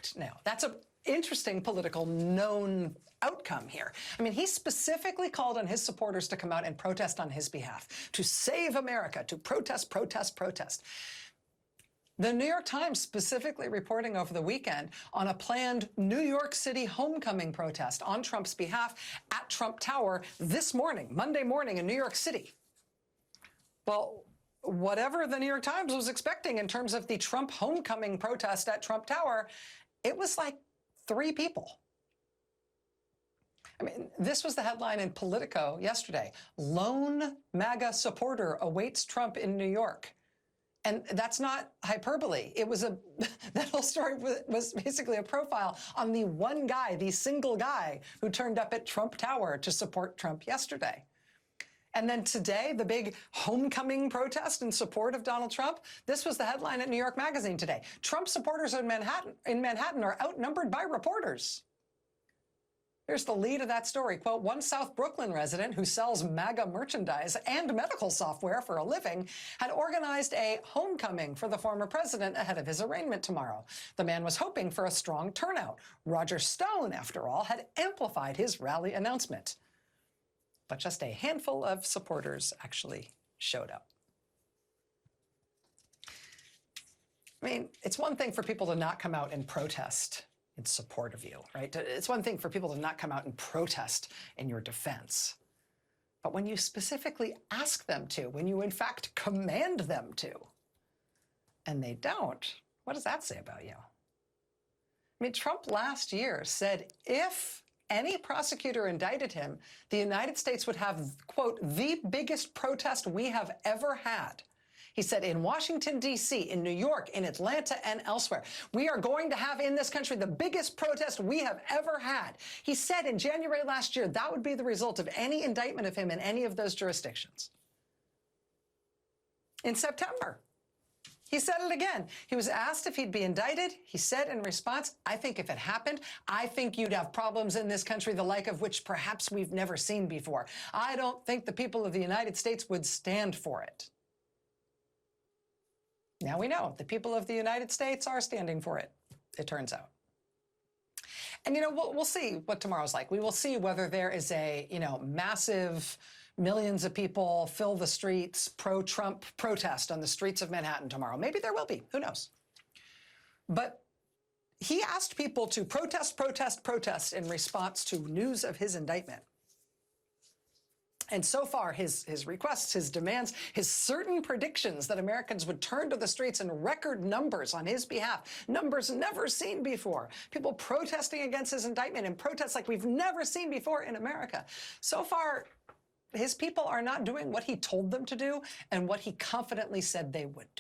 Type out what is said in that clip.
fact now. That's an interesting political known outcome here. I mean, he specifically called on his supporters to come out and protest on his behalf, to save America, to protest, protest, protest. The New York Times specifically reporting over the weekend on a planned New York City homecoming protest on Trump's behalf at Trump Tower this morning, Monday morning in New York City. Well, whatever the New York Times was expecting in terms of the Trump homecoming protest at Trump Tower, it was like 3 people. I mean, this was the headline in Politico yesterday. Lone MAGA supporter awaits Trump in New York. And that's not hyperbole. It was that whole story was basically a profile on the one guy, the single guy who turned up at Trump Tower to support Trump yesterday. And then today, the big homecoming protest in support of Donald Trump. This was the headline at New York Magazine today. Trump supporters in Manhattan are outnumbered by reporters. Here's the lead of that story. Quote, one South Brooklyn resident who sells MAGA merchandise and medical software for a living had organized a homecoming for the former president ahead of his arraignment tomorrow. The man was hoping for a strong turnout. Roger Stone, after all, had amplified his rally announcement. But just a handful of supporters actually showed up. I mean, it's one thing for people to not come out and protest in support of you, right? It's one thing for people to not come out and protest in your defense. But when you specifically ask them to, when you in fact command them to, and they don't, what does that say about you? I mean, Trump last year said if any prosecutor indicted him, the United States would have, quote, the biggest protest we have ever had. He said in Washington, D.C., in New York, in Atlanta, and elsewhere, we are going to have in this country the biggest protest we have ever had. He said in January last year that would be the result of any indictment of him in any of those jurisdictions. In September, he said it again. He was asked if he'd be indicted. He said in response, I think if it happened, I think you'd have problems in this country, the like of which perhaps we've never seen before. I don't think the people of the United States would stand for it. Now we know the people of the United States are standing for it, it turns out. And, you know, we'll see what tomorrow's like. We will see whether there is a, massive millions of people fill the streets, pro-Trump protest on the streets of Manhattan tomorrow. Maybe there will be. Who knows? But he asked people to protest, protest, protest in response to news of his indictment. And so far, his requests, his demands, his certain predictions that Americans would turn to the streets in record numbers on his behalf, numbers never seen before, people protesting against his indictment and protests like we've never seen before in America. So far, his people are not doing what he told them to do and what he confidently said they would do.